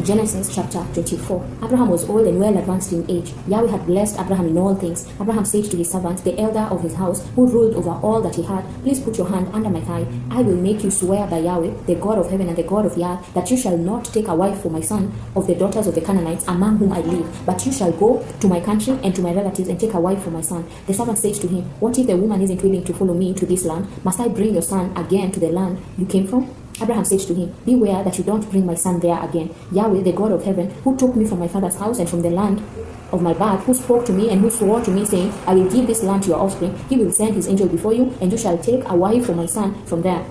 Genesis chapter 24. Abraham was old and well advanced in age. Yahweh had blessed Abraham in all things. Abraham said to his servant, the elder of his house, who ruled over all that he had, please put your hand under my thigh. I will make you swear by Yahweh, the God of heaven and the God of the earth, that you shall not take a wife for my son of the daughters of the Canaanites among whom I live, but you shall go to my country and to my relatives and take a wife for my son. The servant said to him, what if the woman isn't willing to follow me to this land? Must I bring your son again to the land you came from? Abraham said to him, beware that you don't bring my son there again. Yahweh, the God of heaven, who took me from my father's house and from the land of my birth, who spoke to me and who swore to me, saying, I will give this land to your offspring, he will send his angel before you, and you shall take a wife for my son from there.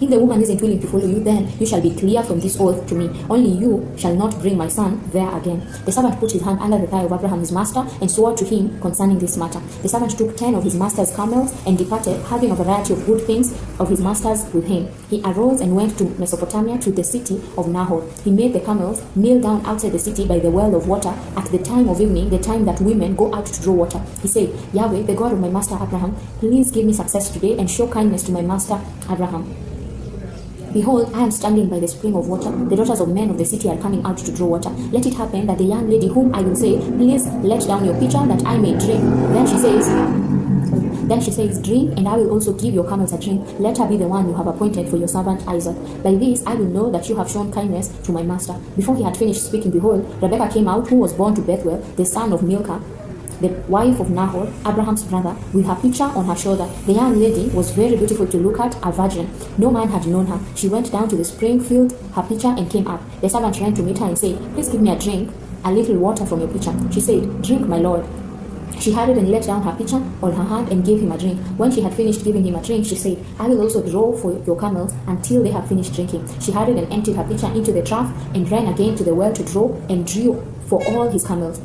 If the woman isn't willing to follow you, then you shall be clear from this oath to me. Only you shall not bring my son there again. The servant put his hand under the thigh of Abraham his master, and swore to him concerning this matter. The servant took 10 of his master's camels, and departed, having a variety of good things of his master's with him. He arose and went to Mesopotamia, to the city of Nahor. He made the camels kneel down outside the city by the well of water at the time of evening, the time that women go out to draw water. He said, Yahweh, the God of my master Abraham, please give me success today, and show kindness to my master Abraham. Behold, I am standing by the spring of water. The daughters of men of the city are coming out to draw water. Let it happen that the young lady whom I will say, please let down your pitcher that I may drink. Then she says, drink, and I will also give your camels a drink. Let her be the one you have appointed for your servant Isaac. By this I will know that you have shown kindness to my master. Before he had finished speaking, behold, Rebekah came out, who was born to Bethuel, the son of Milcah, the wife of Nahor, Abraham's brother, with her pitcher on her shoulder. The young lady was very beautiful to look at, a virgin. No man had known her. She went down to the spring, filled her pitcher, and came up. The servant ran to meet her and said, please give me a drink, a little water from your pitcher. She said, drink, my lord. She hurried and let down her pitcher on her hand and gave him a drink. When she had finished giving him a drink, she said, I will also draw for your camels until they have finished drinking. She hurried and emptied her pitcher into the trough and ran again to the well to draw, and drew for all his camels.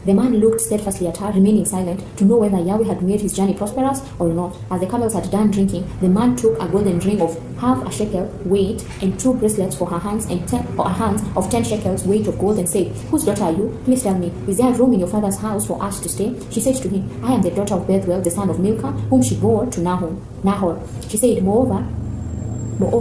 The man looked steadfastly at her, remaining silent, to know whether Yahweh had made his journey prosperous or not. As the camels had done drinking, the man took a golden ring of half a shekel weight, and 2 bracelets for her hands, and 10 of 10 shekels weight of gold, and said, whose daughter are you? Please tell me, is there room in your father's house for us to stay? She said to him, I am the daughter of Bethuel, the son of Milcah, whom she bore to Nahor. She said, moreover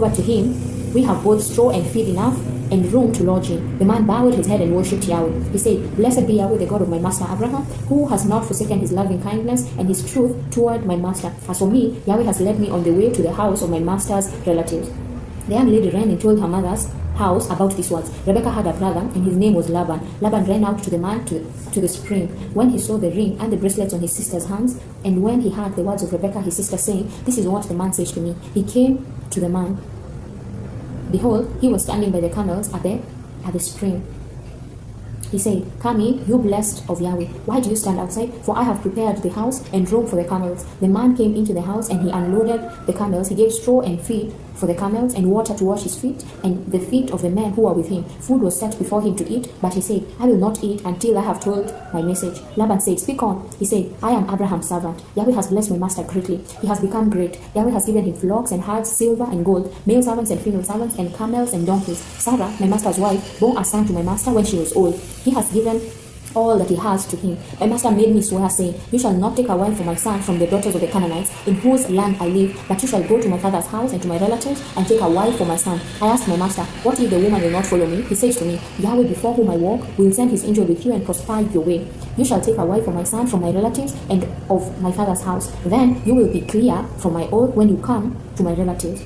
to him, we have both straw and feed enough, and room to lodge in. The man bowed his head and worshipped Yahweh. He said, blessed be Yahweh, the God of my master Abraham, who has not forsaken his loving kindness and his truth toward my master. As for me, Yahweh has led me on the way to the house of my master's relatives. The young lady ran and told her mother's house about these words. Rebekah had a brother, and his name was Laban. Laban ran out to the man to the spring, when he saw the ring and the bracelets on his sister's hands, and when he heard the words of Rebekah his sister, saying, this is what the man says to me. He came to the man. Behold, he was standing by the camels at the spring. He said, come in, you blessed of Yahweh. Why do you stand outside? For I have prepared the house and room for the camels. The man came into the house, and he unloaded the camels. He gave straw and feed for the camels, and water to wash his feet and the feet of the men who were with him. Food was set before him to eat, but he said, I will not eat until I have told my message. Laban said, speak on. He said, I am Abraham's servant. Yahweh has blessed my master greatly. He has become great. Yahweh has given him flocks and herds, silver and gold, male servants and female servants, and camels and donkeys. Sarah, my master's wife, bore a son to my master when she was old. He has given all that he has to him. My master made me swear, saying, you shall not take a wife for my son from the daughters of the Canaanites, in whose land I live, but you shall go to my father's house and to my relatives, and take a wife for my son. I asked my master, what if the woman will not follow me? He says to me, Yahweh, before whom I walk, will send his angel with you and prosper your way. You shall take a wife for my son from my relatives and of my father's house. Then you will be clear from my oath when you come to my relatives.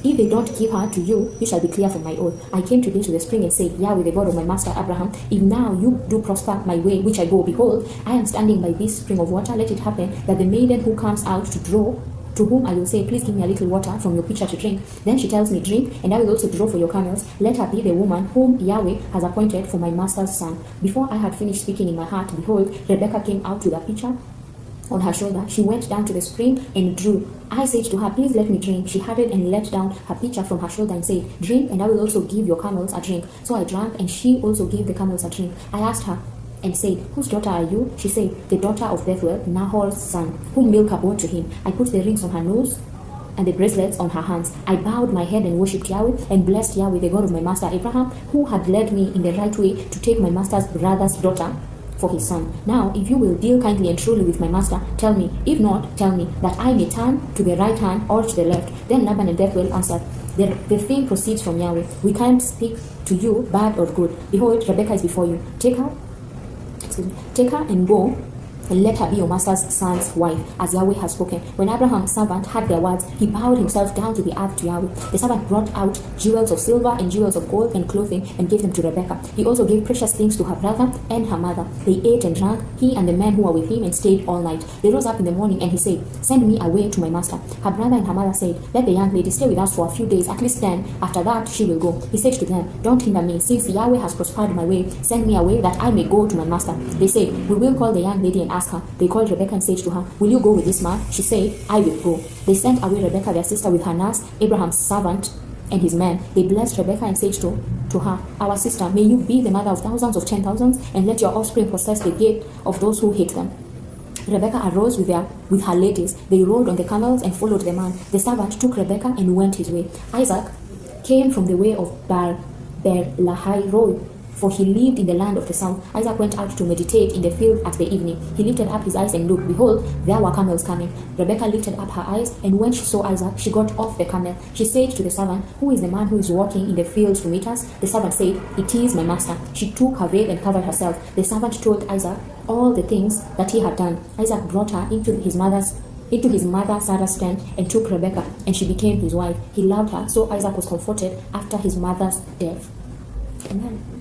If they don't give her to you, you shall be clear from my oath. I came today to the spring and said, Yahweh, the God of my master Abraham, if now you do prosper my way which I go, behold, I am standing by this spring of water. Let it happen that the maiden who comes out to draw, to whom I will say, please give me a little water from your pitcher to drink. Then she tells me, drink, and I will also draw for your camels. Let her be the woman whom Yahweh has appointed for my master's son. Before I had finished speaking in my heart, behold, Rebekah came out with a pitcher on her shoulder. She went down to the spring and drew. I said to her, please let me drink. She hurried and let down her pitcher from her shoulder and said, drink, and I will also give your camels a drink. So I drank, and she also gave the camels a drink. I asked her and said, whose daughter are you? She said, the daughter of Bethuel, Nahor's son, whom Milcah bore to him. I put the rings on her nose and the bracelets on her hands. I bowed my head and worshipped Yahweh, and blessed Yahweh, the God of my master Abraham, who had led me in the right way to take my master's brother's daughter for his son. Now, if you will deal kindly and truly with my master, tell me. If not, tell me, that I may turn to the right hand or to the left. Then Laban and Bethuel answered, The thing proceeds from Yahweh. We can't speak to you bad or good. Behold, Rebekah is before you. Take her and go and let her be your master's son's wife, as Yahweh has spoken. When Abraham's servant heard their words, he bowed himself down to the earth to Yahweh. The servant brought out jewels of silver and jewels of gold and clothing and gave them to Rebekah. He also gave precious things to her brother and her mother. They ate and drank, he and the men who were with him, and stayed all night. They rose up in the morning, and he said, "Send me away to my master." Her brother and her mother said, "Let the young lady stay with us for a few days, at least 10. After that, she will go." He said to them, "Don't hinder me, since Yahweh has prospered my way. Send me away, that I may go to my master." They said, "We will call the young lady and ask her." They called Rebekah and said to her, "Will you go with this man?" She said, "I will go." They sent away Rebekah their sister with her nurse, Abraham's servant, and his men. They blessed Rebekah and said to her, "Our sister, may you be the mother of thousands of 10,000s, and let your offspring possess the gate of those who hate them." Rebekah arose with her ladies. They rode on the camels and followed the man. The servant took Rebekah and went his way. Isaac came from the way of Beer-lahai-roi, for he lived in the land of the south. Isaac went out to meditate in the field at the evening. He lifted up his eyes and looked. Behold, there were camels coming. Rebekah lifted up her eyes, and when she saw Isaac, she got off the camel. She said to the servant, "Who is the man who is walking in the fields to meet us?" The servant said, "It is my master." She took her veil and covered herself. The servant told Isaac all the things that he had done. Isaac brought her into his mother Sarah's tent and took Rebekah, and she became his wife. He loved her, so Isaac was comforted after his mother's death. Amen.